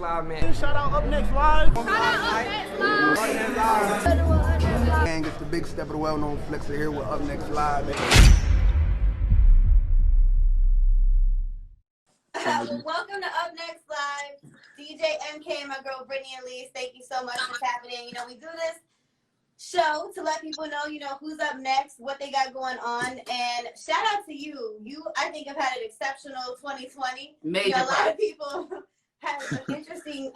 Live, man. Shout out Up Next Live. Shout out Up Next Live. And it's the big step of the well-known flexer here with Up Next Live, man. Welcome to Up Next Live. DJ MK and my girl Brittany and Lise, thank you so much for tapping in. You know, we do this show to let people know, you know, who's up next, what they got going on, and shout out to you. You, I think, have had an exceptional 2020. Major. You know, a lot of people had an interesting,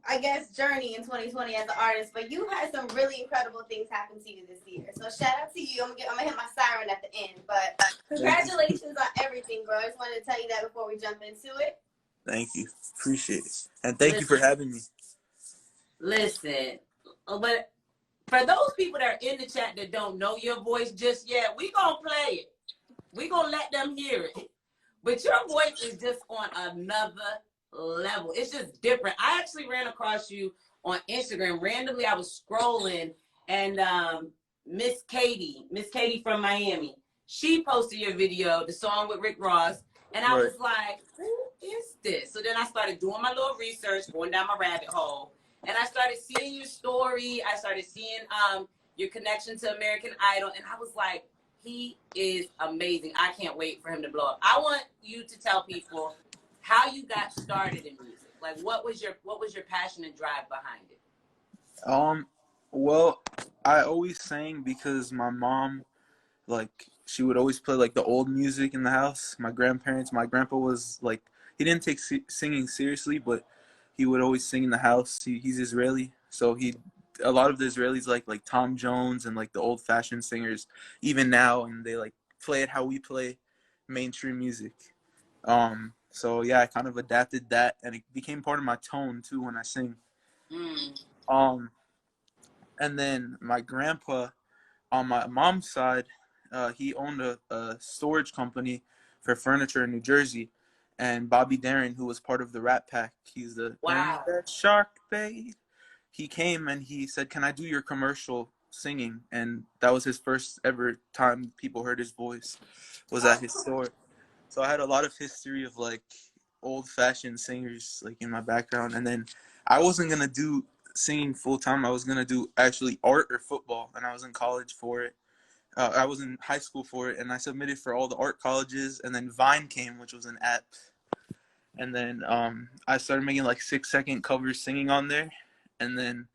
I guess, journey in 2020 as an artist, but you had some really incredible things happen to you this year. So shout out to you. I'm gonna hit my siren at the end, but congratulations on everything, bro. I just wanted to tell you that before we jump into it. Thank you. Appreciate it. And thank you for having me. Listen, but for those people that are in the chat that don't know your voice just yet, we gonna play it. We gonna let them hear it. But your voice is just on another level. It's just different. I actually ran across you on Instagram. Randomly, I was scrolling and Miss Katie from Miami, she posted your video, the song with Rick Ross, and I was like, who is this? So then I started doing my little research, going down my rabbit hole, and I started seeing your story. I started seeing your connection to American Idol, and I was like, he is amazing. I can't wait for him to blow up. I want you to tell people how you got started in music. Like, what was your passion and drive behind it? Well, I always sang because my mom, like, she would always play like the old music in the house. My grandpa was like, he didn't take singing seriously, but he would always sing in the house. He's Israeli, so a lot of the Israelis like Tom Jones and like the old fashioned singers even now, and they like play it how we play mainstream music. So yeah, I kind of adapted that, and it became part of my tone too when I sing. And then my grandpa on my mom's side, he owned a storage company for furniture in New Jersey. And Bobby Darin, who was part of the Rat Pack, he's the that Shark Bait. He came and he said, "Can I do your commercial singing?" And that was his first ever time people heard his voice, was at his store. So I had a lot of history of like old-fashioned singers like in my background. And then I wasn't gonna do singing full time. I was gonna do actually art or football, and I was in college for it. I was in high school for it, and I submitted for all the art colleges, and then Vine came, which was an app. And then I started making like 6-second covers singing on there, and then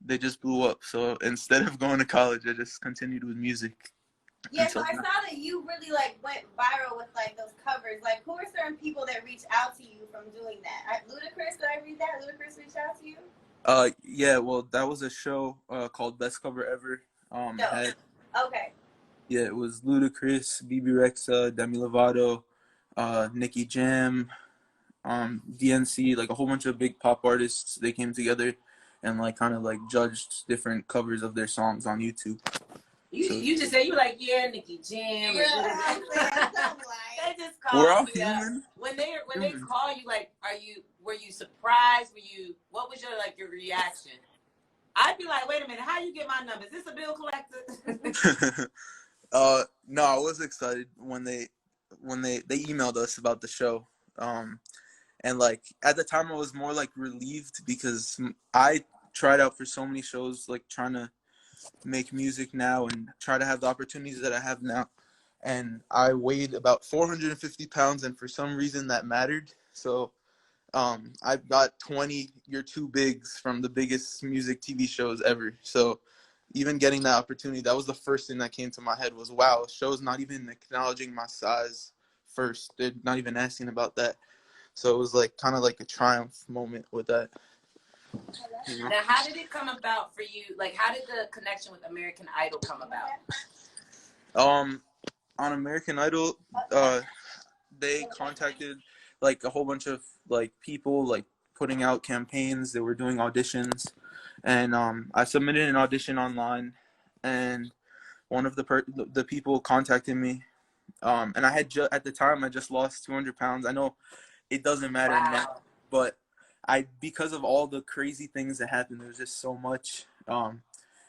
they just blew up. So instead of going to college, I just continued with music. Yeah, so I saw that you really like went viral with like those covers. Like, who are certain people that reached out to you from doing that? Ludacris, did I read that? Ludacris reached out to you? Yeah, well, that was a show called Best Cover Ever. Okay. Yeah, it was Ludacris, BB Rexa, Demi Lovato, Nicki Jam, DNC, like a whole bunch of big pop artists. They came together and like kind of like judged different covers of their songs on YouTube. You just say you like, yeah, Nicki Jam. Yeah, they just call We're all you human. When they call you, like, were you surprised? What was your reaction? I'd be like, wait a minute, how you get my number? Is this a bill collector? No, I was excited when they emailed us about the show. And like at the time I was more like relieved because I tried out for so many shows, like trying to make music now and try to have the opportunities that I have now. And I weighed about 450 pounds, and for some reason that mattered. So I've got 20 You're Too Bigs from the biggest music TV shows ever. So even getting that opportunity, that was the first thing that came to my head was, wow, show's not even acknowledging my size first. They're not even asking about that. So it was like kind of like a triumph moment with that. Now, how did it come about for you? Like, how did the connection with American Idol come about? On American Idol, they contacted like a whole bunch of like people like putting out campaigns. They were doing auditions, and I submitted an audition online, and one of the people contacted me, and I had at the time I just lost 200 pounds. I know it doesn't matter now, but because of all the crazy things that happened, there was just so much.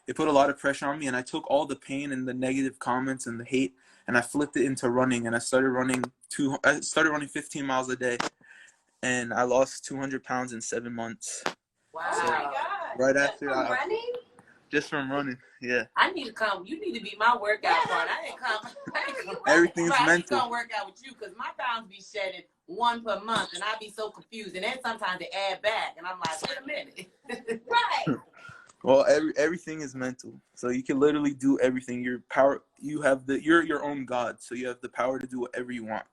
It put a lot of pressure on me, and I took all the pain and the negative comments and the hate, and I flipped it into running, and I started running 15 miles a day. and I lost 200 pounds in 7 months. Wow. Oh my God. Right Just after from running? just from running, yeah. I need to come. You need to be my workout Yeah. partner. I didn't come. I didn't come. Everything is Right, I need to mental. come work out with you because my pounds be shedding 1 per month, and I be so confused. And then sometimes they add back, and I'm like, wait a minute. Right. Well, everything is mental, so you can literally do everything. You're your own god, so you have the power to do whatever you want.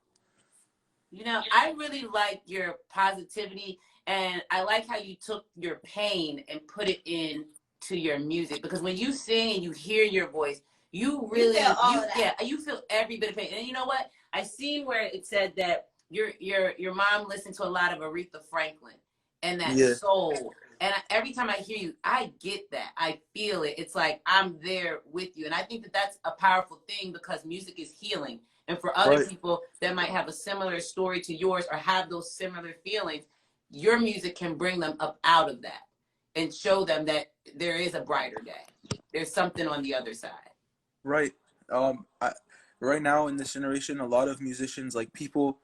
You know, I really like your positivity, and I like how you took your pain and put it into your music, because when you sing and you hear your voice, you really feel all of that. yeah, you feel every bit of pain. And you know what? I seen where it said that your mom listened to a lot of Aretha Franklin and that Yeah. soul. And every time I hear you, I get that. I feel it. It's like I'm there with you. And I think that that's a powerful thing, because music is healing. And for other Right. people that might have a similar story to yours or have those similar feelings, your music can bring them up out of that and show them that there is a brighter day. There's something on the other side. Right. Right now in this generation, a lot of musicians, like people,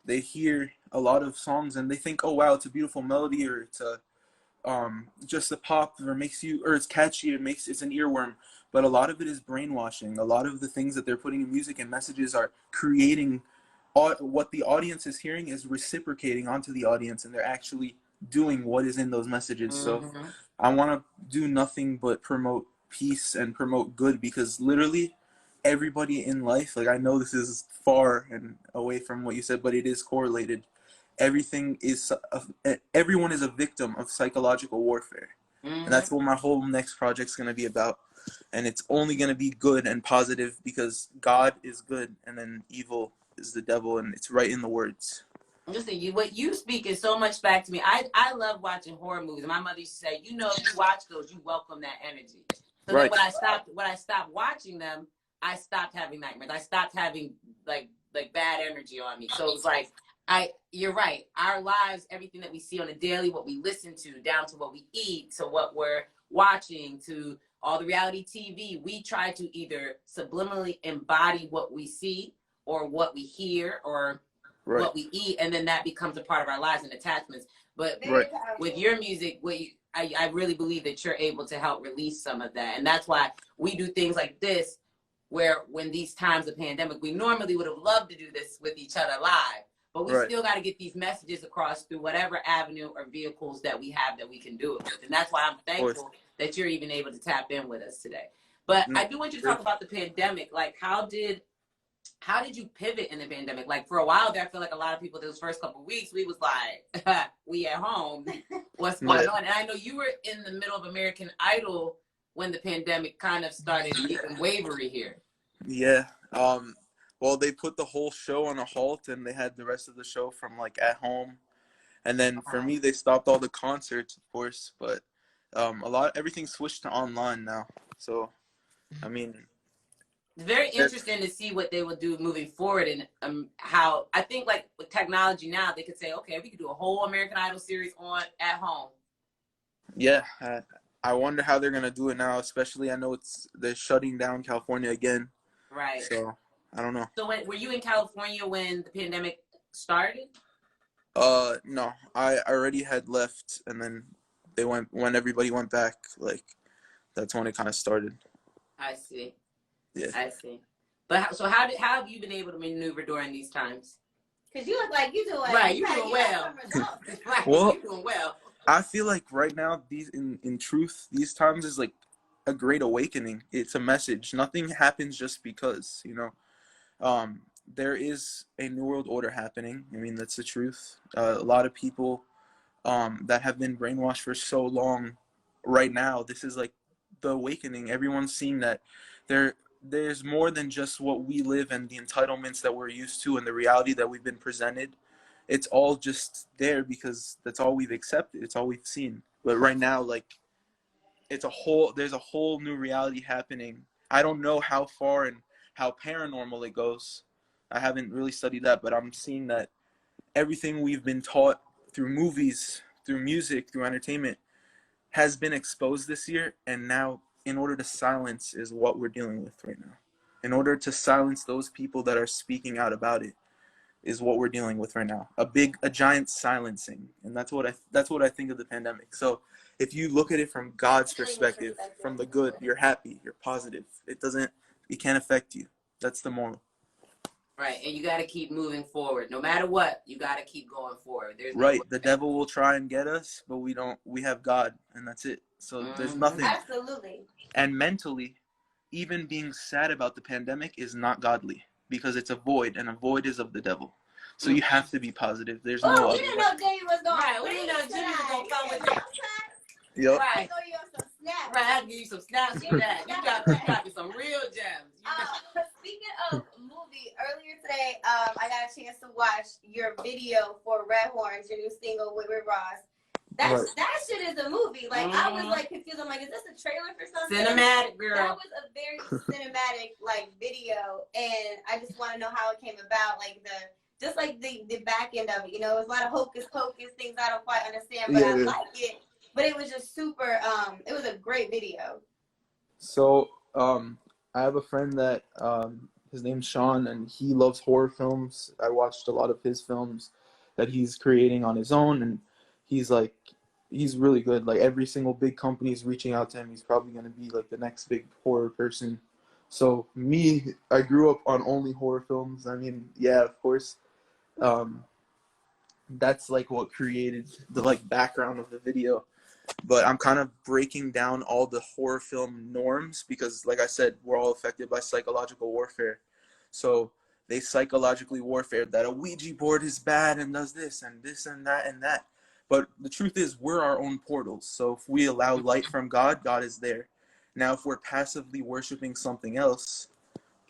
they hear a lot of songs and they think, oh wow, it's a beautiful melody, or it's a just a pop, or it's catchy, it's an earworm. But a lot of it is brainwashing. A lot of the things that they're putting in music and messages are creating what the audience is hearing is reciprocating onto the audience, and they're actually doing what is in those messages. So I want to do nothing but promote peace and promote good, because literally everybody in life, like, I know this is far and away from what you said, but it is correlated. Everyone is a victim of psychological warfare. And that's what my whole next project's going to be about. And it's only going to be good and positive, because God is good and then evil is the devil, and it's right in the words. Listen, what you speak is so much back to me. I love watching horror movies. My mother used to say, you know, if you watch those, you welcome that energy. So Right. then when I stopped watching them, I stopped having nightmares. I stopped having like bad energy on me. So it was like, you're right. Our lives, everything that we see on a daily, what we listen to, down to what we eat, to what we're watching, to all the reality TV, we try to either subliminally embody what we see or what we hear or what we eat, and then that becomes a part of our lives and attachments. But with your music, I really believe that you're able to help release some of that. And that's why we do things like this, where when these times of pandemic, we normally would have loved to do this with each other live, but we still got to get these messages across through whatever avenue or vehicles that we have that we can do it with. And that's why I'm thankful that you're even able to tap in with us today. But I do want you to talk about the pandemic. Like, how did you pivot in the pandemic? Like, for a while there, I feel like a lot of people, those first couple of weeks, we was like, we at home, what's going on? And I know you were in the middle of American Idol when the pandemic kind of started getting wavery here. Yeah. Well, they put the whole show on a halt, and they had the rest of the show from like at home. And then for me, they stopped all the concerts, of course, but everything switched to online now. So, I mean, it's very interesting to see what they will do moving forward, and how I think, like, with technology now, they could say, okay, we could do a whole American Idol series at home. Yeah, I wonder how they're gonna do it now. Especially, I know they're shutting down California again. Right. So I don't know. So were you in California when the pandemic started? No, I already had left, and then when everybody went back. Like, that's when it kind of started. I see. Yeah. I see. But how have you been able to maneuver during these times? Because you look like you're doing right. You're doing well. Right. Well, you're doing well. I feel like right now, in truth, these times is like a great awakening. It's a message. Nothing happens just because, you know. There is a new world order happening. I mean, that's the truth. A lot of people that have been brainwashed for so long, right now, this is like the awakening. Everyone's seeing that there's more than just what we live and the entitlements that we're used to and the reality that we've been presented. It's all just there because that's all we've accepted. It's all we've seen. But right now, like, there's a whole new reality happening. I don't know how far and how paranormal it goes. I haven't really studied that, but I'm seeing that everything we've been taught through movies, through music, through entertainment has been exposed this year. And now, in order to silence is what we're dealing with right now. In order to silence those people that are speaking out about it, is what we're dealing with right now. A giant silencing, and that's what I think of the pandemic. So if you look at it from God's perspective, from the good, you're happy, you're positive. It can't affect you. That's the moral. Right, and you got to keep moving forward. No matter what, you got to keep going forward. There's right. The devil will try and get us, but we don't. We have God, and that's it. So there's nothing. Absolutely. And mentally, even being sad about the pandemic is not godly because it's a void, and a void is of the devil. So you have to be positive. There's no other we didn't know Jimmy was going. Right, we didn't know Jimmy was going to come with that. Yep. Right. Throw you some snaps. Right, I have to give you some snaps for that. You got me some real gems. Speaking of movie, earlier today, I got a chance to watch your video for Red Horns, your new single with Rick Ross. That shit is a movie. Like I was like confused. I'm like, is this a trailer for something? Cinematic, girl. That was a very cinematic like video, and I just want to know how it came about. Like the back end of it. You know, it was a lot of hocus pocus things I don't quite understand, but I like it. But it was just super. It was a great video. So I have a friend that his name's Sean, and he loves horror films. I watched a lot of his films that he's creating on his own, and he's really good. Like every single big company is reaching out to him. He's probably gonna be like the next big horror person. So me, I grew up on only horror films. I mean, yeah, of course. That's like what created the like background of the video. But I'm kind of breaking down all the horror film norms because, like I said, we're all affected by psychological warfare. So they psychologically warfare that a Ouija board is bad and does this and that and that. But the truth is we're our own portals. So if we allow light from God, God is there. Now, if we're passively worshiping something else,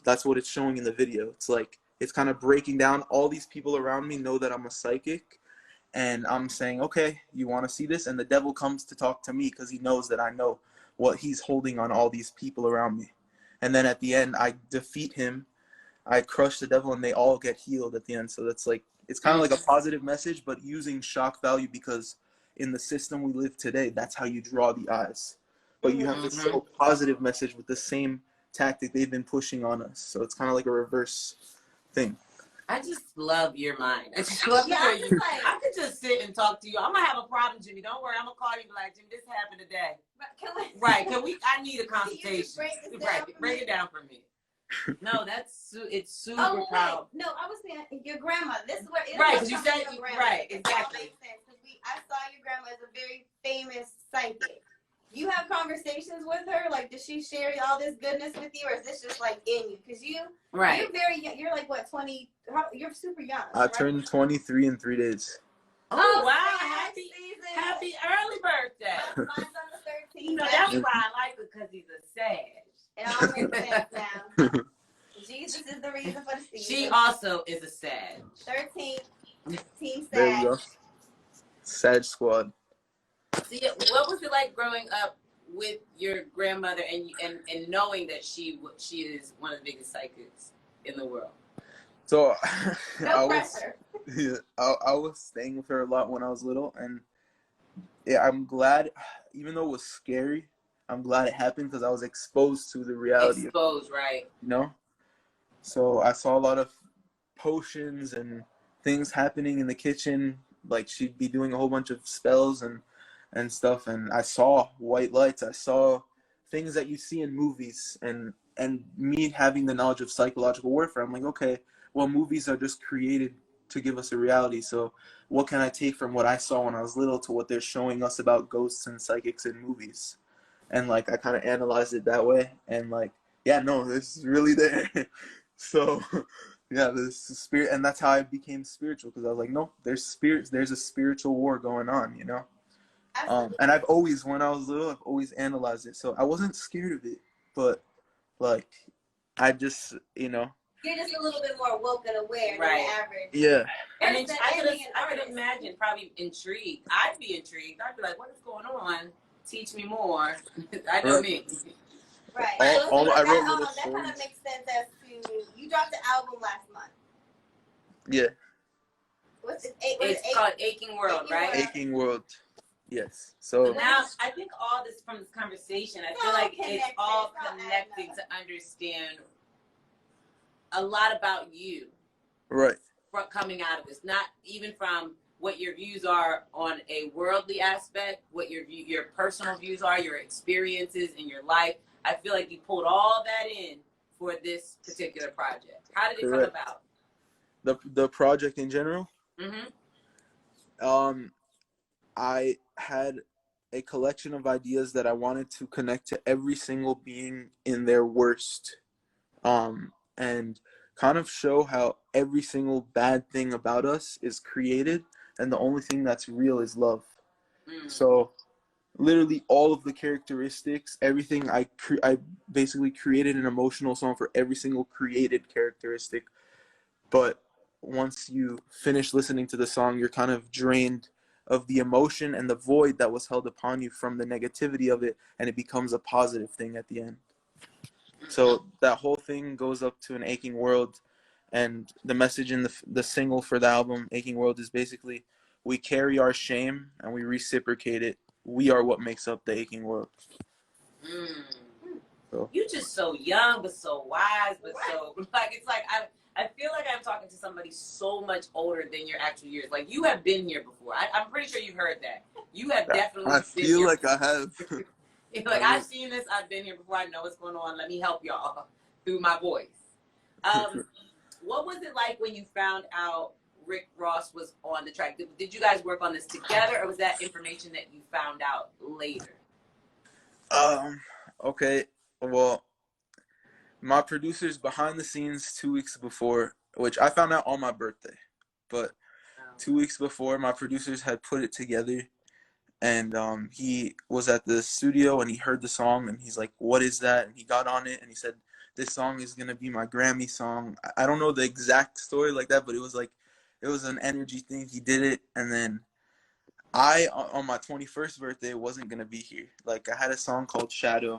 that's what it's showing in the video. It's like, it's kind of breaking down. All these people around me know that I'm a psychic. And I'm saying, okay, you want to see this? And the devil comes to talk to me because he knows that I know what he's holding on all these people around me. And then at the end, I defeat him. I crush the devil, and they all get healed at the end. So that's like, it's kind of like a positive message, but using shock value because in the system we live today, that's how you draw the eyes. But you have to show a positive message with the same tactic they've been pushing on us. So it's kind of like a reverse thing. I just love your mind. I just love I could just sit and talk to you. I'm gonna have a problem, Jimmy. Don't worry. I'm gonna call you and be like, Jimmy, this happened today. Can we? I need a consultation. Break it down for me. No, it's super powerful. No, I was saying your grandma. This is where because you said right, exactly. That makes sense because I saw your grandma as a very famous psychic. You have conversations with her? Like, does she share all this goodness with you, or is this just like in you? Because you're very young. You're like what, 20? You're super young. I turned 23 in 3 days. Oh wow! Happy early birthday! Mine's on the 13th. You know that's why I like it because he's a Sag. It all makes sense now. Jesus is the reason for the season. She also is a Sag. 13th, Team Sag. There you go. Sag squad. So what was it like growing up with your grandmother and knowing that she is one of the biggest psychics in the world? So No I was staying with her a lot when I was little, and yeah, I'm glad, even though it was scary, I'm glad it happened because I was exposed to the reality. Right? You know, so I saw a lot of potions and things happening in the kitchen. Like she'd be doing a whole bunch of spells and stuff, and I saw white lights. I saw things that you see in movies, and me having the knowledge of psychological warfare, I'm like, okay, well, movies are just created to give us a reality. So what can I take from what I saw when I was little to what they're showing us about ghosts and psychics in movies? And like I kind of analyzed it that way, and like, yeah, no, this is really there. So yeah, this is spirit, and that's how I became spiritual, because I was like, no, there's spirits, there's a spiritual war going on, you know. And I've always, when I was little, I've always analyzed it, so I wasn't scared of it, but like I just, you know, you're just a little bit more woke and aware than the average. Yeah. And I could imagine probably intrigued. I'd be intrigued. I'd be like, what is going on? Teach me more. I know me. Right. I wrote little that stories. kind of makes sense as to, you dropped the album last month. Yeah. It's called Aching World, right? Aching World. Yes. So now I think all this from this conversation, I feel like it's all connecting to understand a lot about you. Right. coming out of this? Not even from what your views are on a worldly aspect, what your personal views are, your experiences in your life. I feel like you pulled all that in for this particular project. How did it Correct. come about? The project in general. Mm-hmm. I had a collection of ideas that I wanted to connect to every single being in their worst, and kind of show how every single bad thing about us is created, and the only thing that's real is love. So literally all of the characteristics, everything, I basically created an emotional song for every single created characteristic. But once you finish listening to the song, you're kind of drained of the emotion and the void that was held upon you from the negativity of it, and it becomes a positive thing at the end. So that whole thing goes up to an aching world, and the message in the single for the album Aching World is basically, we carry our shame and we reciprocate it. We are what makes up the aching world. So You just so young but so wise, but so like, it's like I feel like I'm talking to somebody so much older than your actual years. Like, you have been here before. I'm pretty sure you've heard that. You have definitely I been feel here like before. I have. Like, I've seen this, I've been here before, I know what's going on. Let me help y'all through my voice. What was it like when you found out Rick Ross was on the track? Did you guys work on this together, or was that information that you found out later? Okay. Well, my producers behind the scenes 2 weeks before, which I found out on my birthday, but 2 weeks before, my producers had put it together, and he was at the studio and he heard the song and he's like, "What is that?" And he got on it and he said, "This song is gonna be my Grammy song." I don't know the exact story like that, but it was like, it was an energy thing. He did it, and then I, on my 21st birthday, wasn't gonna be here. Like, I had a song called Shadow,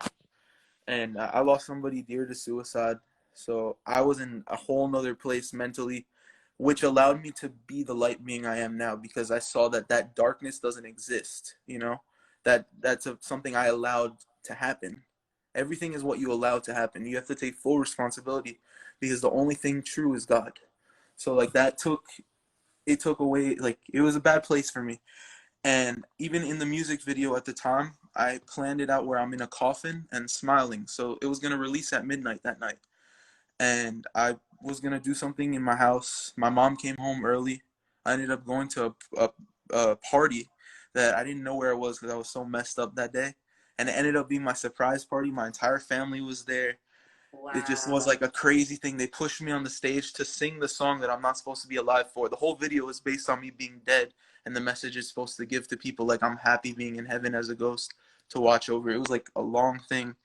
and I lost somebody dear to suicide, so I was in a whole nother place mentally, which allowed me to be the light being I am now, because I saw that darkness doesn't exist. That's something I allowed to happen. Everything is what you allow to happen. You have to take full responsibility, because the only thing true is God. So like, that took away, like, it was a bad place for me. And even in the music video at the time, I planned it out where I'm in a coffin and smiling. So it was going to release at midnight that night. And I was going to do something in my house. My mom came home early. I ended up going to a party that I didn't know where it was because I was so messed up that day. And it ended up being my surprise party. My entire family was there. Wow. It just was like a crazy thing. They pushed me on the stage to sing the song that I'm not supposed to be alive for. The whole video is based on me being dead, and the message is supposed to give to people like I'm happy being in heaven as a ghost to watch over. It was like a long thing.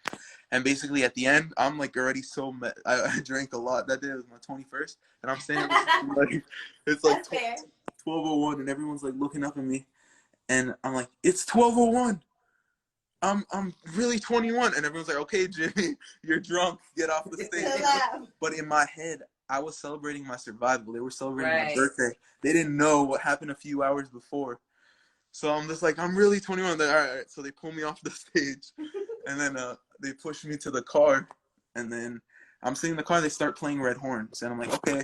And basically at the end, I'm like already so I drank a lot. That day was my 21st, and I'm standing like, it's like 12:01, and everyone's like looking up at me, and I'm like, it's 12:01. I'm really 21, and everyone's like, okay, Jimmy, you're drunk, get off the stage. But in my head, I was celebrating my survival. They were celebrating my birthday. They didn't know what happened a few hours before. So I'm just like, I'm really 21. They're, all right. So they pull me off the stage, and then they push me to the car, and then I'm sitting in the car. They start playing Red Horns, and I'm like, okay,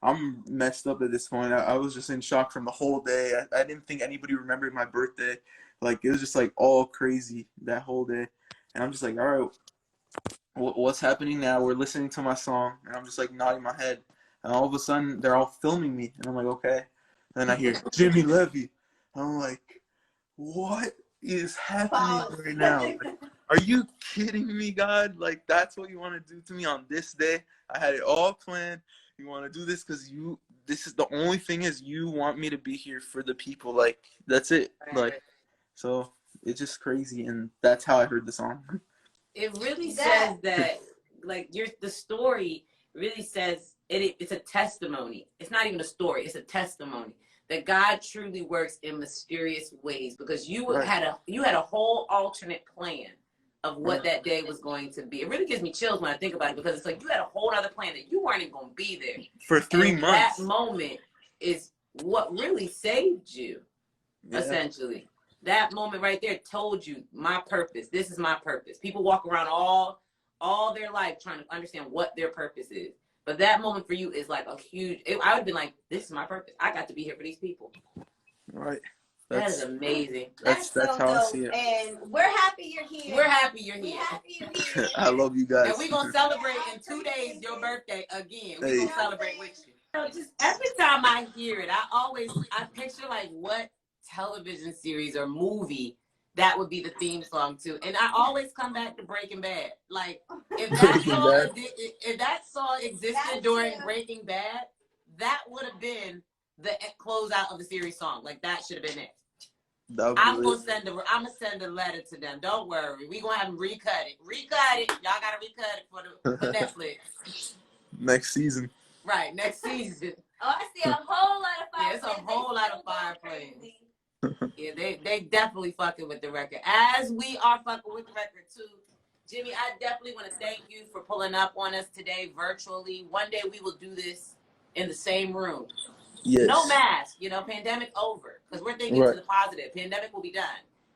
I'm messed up at this point. I was just in shock from the whole day. I didn't think anybody remembered my birthday. Like, it was just like all crazy that whole day. And I'm just like, all right, what's happening now? We're listening to my song, and I'm just like nodding my head. And all of a sudden, they're all filming me, and I'm like, okay. And then I hear Jimmy Levy. I'm like, what is happening right now? Like, are you kidding me, God? Like, that's what you want to do to me on this day? I had it all planned. You want to do this because this is the only thing is you want me to be here for the people. Like, that's it. Like, so it's just crazy, and that's how I heard the song. It really says that, like, the story really says it's a testimony. It's not even a story. It's a testimony that God truly works in mysterious ways, because you had a whole alternate plan of what that day was going to be. It really gives me chills when I think about it, because it's like you had a whole other plan that you weren't even going to be there for 3 months. That moment is what really saved you, essentially. That moment right there told you my purpose. This is my purpose. People walk around all their life trying to understand what their purpose is. But that moment for you is like a huge. I would have been like, "This is my purpose. I got to be here for these people." Right. That is amazing. That's so how I dope. see it. And we're happy you're here. We're happy you're We're here. happy you're here. I love you guys. And we're going to celebrate in 2 days your birthday again. We're going to celebrate with you. You know, just every time I hear it, I picture like what television series or movie that would be the theme song to. And I always come back to Breaking Bad. Like, if that song existed during Breaking Bad, that would have been the closeout of the series song. Like, that should have been it. I'm gonna send a letter to them. Don't worry. We gonna have them recut it. Y'all gotta recut it for Netflix. Next season. Right, next season. Oh, I see a whole lot of fire. Yeah, it's a whole lot of fireplace. Yeah, they definitely fucking with the record. As we are fucking with the record too. Jimmy, I definitely want to thank you for pulling up on us today virtually. One day we will do this in the same room. Yes. No mask, pandemic over. Because we're thinking to the positive. Pandemic will be done.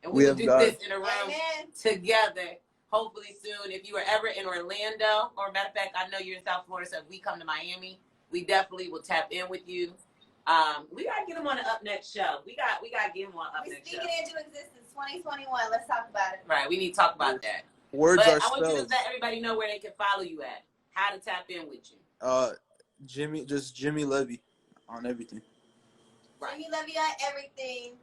And we will do this in a room together, hopefully soon. If you are ever in Orlando, or matter of fact, I know you're in South Florida, so if we come to Miami, we definitely will tap in with you. We gotta get him on the Up Next show. We got to get him on Up Next show. Speaking into existence, 2021. Let's talk about it. Right, we need to talk about that. Words but are I want you spells. to let everybody know where they can follow you at. How to tap in with you. Jimmy Levy on everything. Right. Jimmy Levy on everything.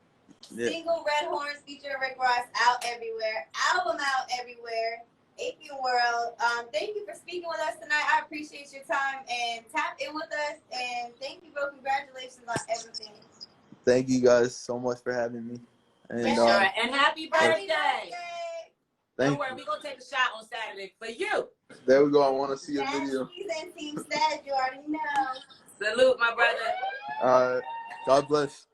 Yeah. Single Red Horns featuring Rick Ross out everywhere. Album out everywhere. Aching World. Thank you for speaking with us tonight. I appreciate your time and tap in with us. And thank you, bro. Congratulations on everything. Thank you guys so much for having me. And, and happy birthday. Don't worry, we're going to take a shot on Saturday for you. There we go. I want to see a video. And Team Stat, you already know. Salute, my brother. God bless.